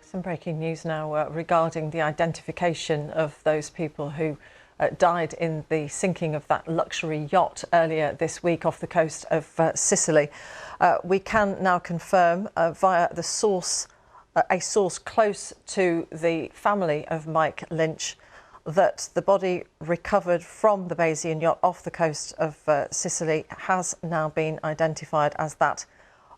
Some breaking news now regarding the identification of those people who died in the sinking of that luxury yacht earlier this week off the coast of Sicily. We can now confirm via the source, a source close to the family of Mike Lynch, that the body recovered from the Bayesian yacht off the coast of Sicily has now been identified as that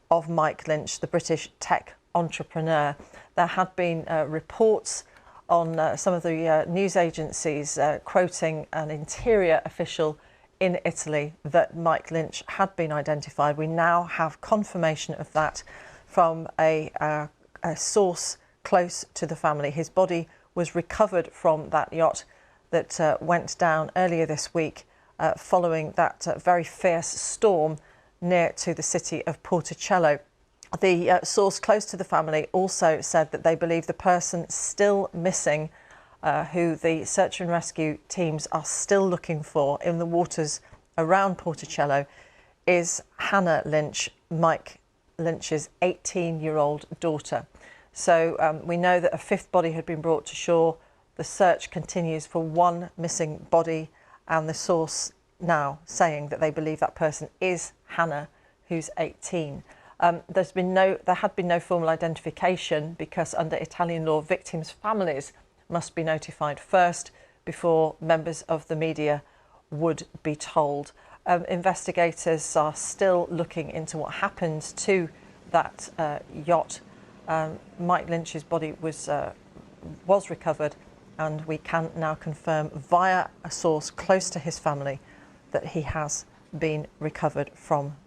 of Mike Lynch, the British tech entrepreneur. There had been reports on some of the news agencies quoting an interior official in Italy that Mike Lynch had been identified. We now have confirmation of that from a source close to the family. His body was recovered from that yacht that went down earlier this week following that very fierce storm near to the city of Porticello. The source close to the family also said that they believe the person still missing, who the search and rescue teams are still looking for in the waters around Porticello, is Hannah Lynch, Mike Lynch's 18-year-old daughter. So we know that a fifth body had been brought to shore. The search continues for one missing body, and the source now saying that they believe that person is Hannah, who's 18. There had been no formal identification because under Italian law, victims' families must be notified first before members of the media would be told. Investigators are still looking into what happened to that yacht. Mike Lynch's body was recovered, and we can now confirm via a source close to his family that he has been recovered from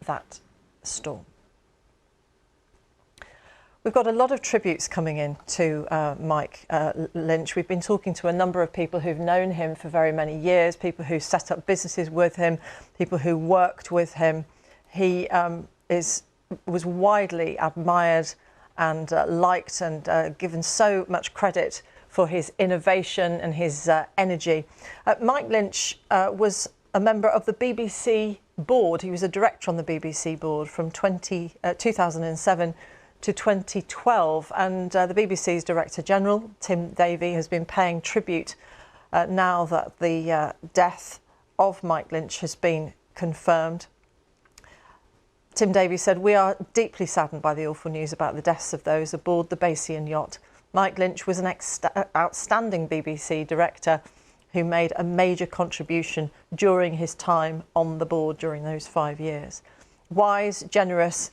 that storm. We've got a lot of tributes coming in to Mike Lynch. We've been talking to a number of people who've known him for very many years, people who set up businesses with him, people who worked with him. He was widely admired and liked and given so much credit for his innovation and his energy. Mike Lynch was a member of the BBC board. He was a director on the BBC board from 2007 to 2012, and the BBC's Director General, Tim Davie, has been paying tribute now that the death of Mike Lynch has been confirmed. Tim Davie said, "We are deeply saddened by the awful news about the deaths of those aboard the Bayesian yacht. Mike Lynch was an outstanding BBC director who made a major contribution during his time on the board during those 5 years. Wise, generous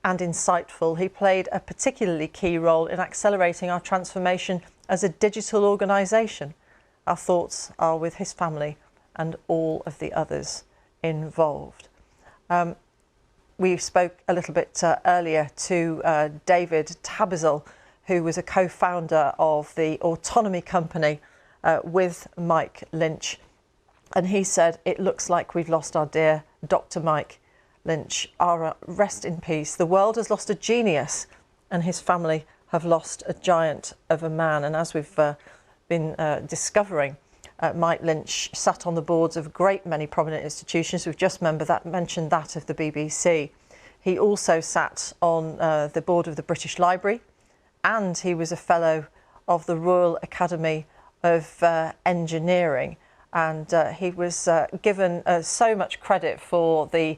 and insightful, he played a particularly key role in accelerating our transformation as a digital organisation. Our thoughts are with his family and all of the others involved." We spoke a little bit earlier to David Tabazel, who was a co-founder of the autonomy company with Mike Lynch. And he said, "It looks like we've lost our dear Dr. Mike Lynch. Rest in peace. The world has lost a genius and his family have lost a giant of a man." And as we've been discovering, Mike Lynch sat on the boards of a great many prominent institutions. We've just mentioned that of the BBC. He also sat on the board of the British Library, and he was a fellow of the Royal Academy of Engineering. And he was given so much credit for the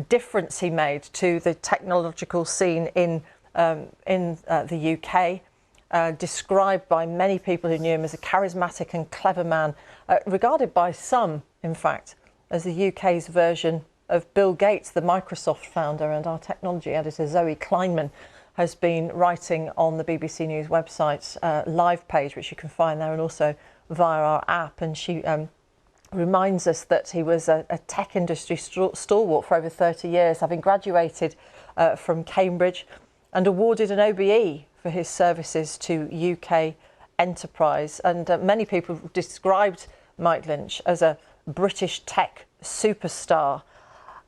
difference he made to the technological scene in the UK. Described by many people who knew him as a charismatic and clever man, regarded by some, in fact, as the UK's version of Bill Gates, the Microsoft founder. And our technology editor, Zoe Kleinman, has been writing on the BBC News website's live page, which you can find there, and also via our app. And she reminds us that he was a tech industry stalwart for over 30 years, having graduated from Cambridge and awarded an OBE for his services to UK enterprise. And many people described Mike Lynch as a British tech superstar,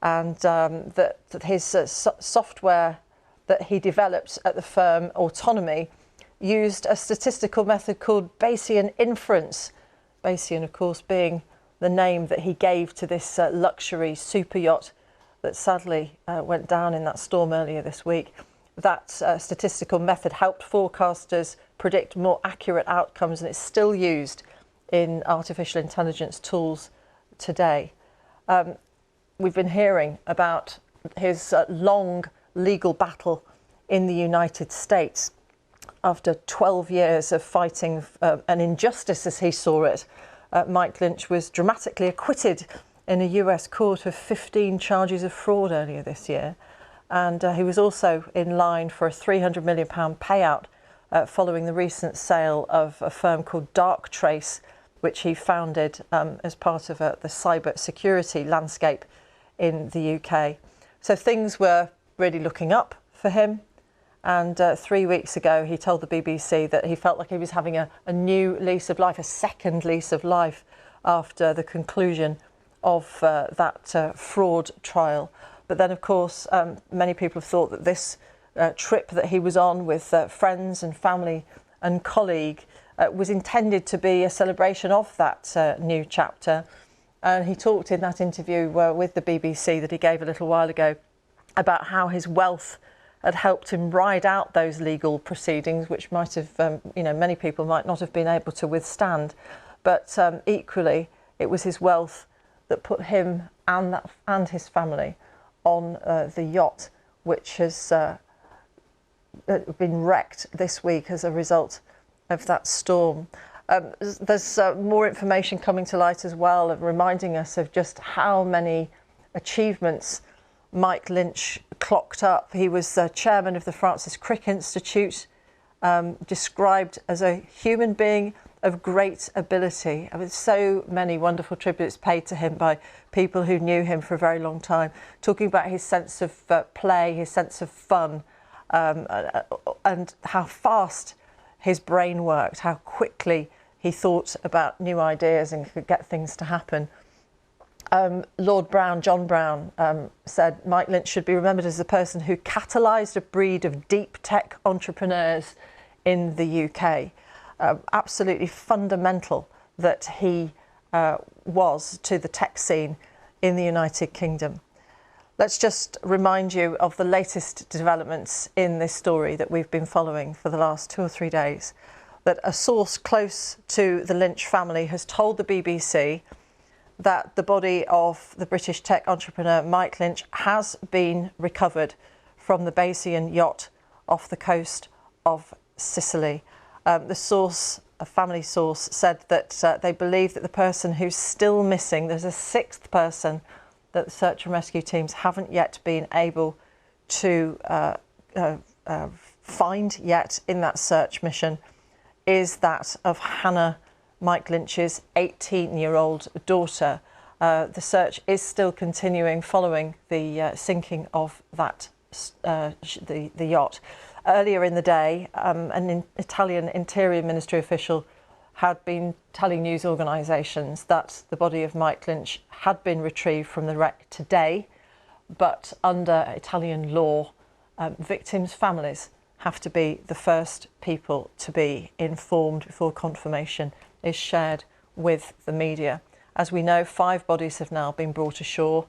and that his software that he developed at the firm Autonomy used a statistical method called Bayesian inference. Bayesian, of course, being the name that he gave to this luxury super yacht that sadly went down in that storm earlier this week. that statistical method helped forecasters predict more accurate outcomes, and it's still used in artificial intelligence tools today. We've been hearing about his long legal battle in the United States. After 12 years of fighting an injustice as he saw it, Mike Lynch was dramatically acquitted in a US court of 15 charges of fraud earlier this year. And he was also in line for a £300 million payout following the recent sale of a firm called Darktrace, which he founded as part of the cyber security landscape in the UK. So things were really looking up for him. And 3 weeks ago, he told the BBC that he felt like he was having a new lease of life, a second lease of life after the conclusion of that fraud trial. But then, of course, many people have thought that this trip that he was on with friends and family and colleague was intended to be a celebration of that new chapter. And he talked in that interview with the BBC that he gave a little while ago about how his wealth had helped him ride out those legal proceedings, which might have, many people might not have been able to withstand. But equally, it was his wealth that put him and his family on the yacht, which has been wrecked this week as a result of that storm. There's more information coming to light as well, reminding us of just how many achievements Mike Lynch clocked up. He was chairman of the Francis Crick Institute, described as a human being of great ability. I mean, so many wonderful tributes paid to him by people who knew him for a very long time, talking about his sense of play, his sense of fun, and how fast his brain worked, how quickly he thought about new ideas and could get things to happen. Lord Brown, John Brown, said Mike Lynch should be remembered as the person who catalysed a breed of deep tech entrepreneurs in the UK. Absolutely fundamental that he was to the tech scene in the United Kingdom. Let's just remind you of the latest developments in this story that we've been following for the last 2 or 3 days. That a source close to the Lynch family has told the BBC that the body of the British tech entrepreneur Mike Lynch has been recovered from the Bayesian yacht off the coast of Sicily. The source, a family source, said that they believe that the person who's still missing, there's a 6th person that the search and rescue teams haven't yet been able to find yet in that search mission, is that of Hannah, Mike Lynch's 18-year-old daughter. The search is still continuing following the sinking of that the yacht. Earlier in the day, an Italian Interior Ministry official had been telling news organisations that the body of Mike Lynch had been retrieved from the wreck today, but under Italian law, victims' families have to be the first people to be informed before confirmation is shared with the media. As we know, 5 bodies have now been brought ashore,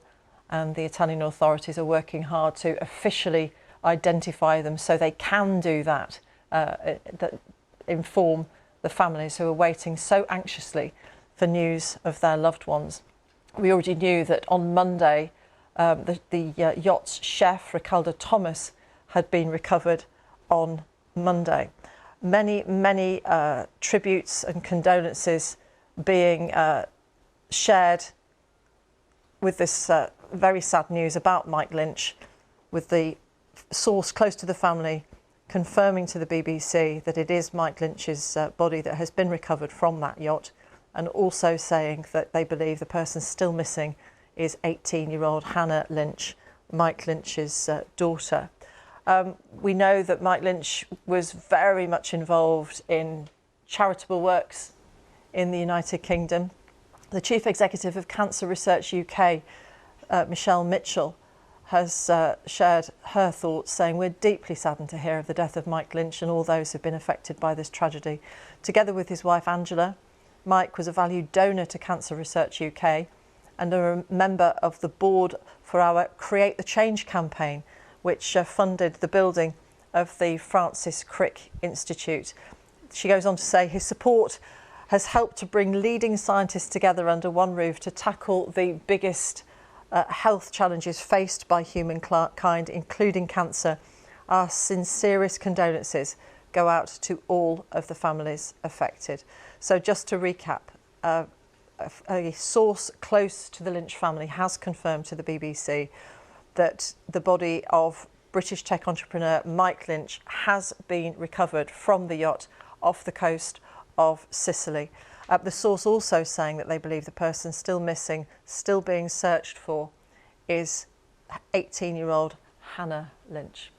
and the Italian authorities are working hard to officially identify them so they can do that, inform the families who are waiting so anxiously for news of their loved ones. We already knew that on Monday, the yacht's chef, Ricaldo Thomas, had been recovered on Monday. Many tributes and condolences being shared with this very sad news about Mike Lynch, with the source close to the family confirming to the BBC that it is Mike Lynch's body that has been recovered from that yacht, and also saying that they believe the person still missing is 18-year-old Hannah Lynch, Mike Lynch's daughter. We know that Mike Lynch was very much involved in charitable works in the United Kingdom. The Chief Executive of Cancer Research UK, Michelle Mitchell, has shared her thoughts, saying, "We're deeply saddened to hear of the death of Mike Lynch and all those who've been affected by this tragedy." Together with his wife Angela, Mike was a valued donor to Cancer Research UK and a member of the board for our Create the Change campaign, which funded the building of the Francis Crick Institute. She goes on to say his support has helped to bring leading scientists together under one roof to tackle the biggest health challenges faced by humankind, including cancer. Our sincerest condolences go out to all of the families affected. So just to recap, a source close to the Lynch family has confirmed to the BBC that the body of British tech entrepreneur Mike Lynch has been recovered from the yacht off the coast of Sicily. The source also saying that they believe the person still missing, still being searched for, is 18-year-old Hannah Lynch.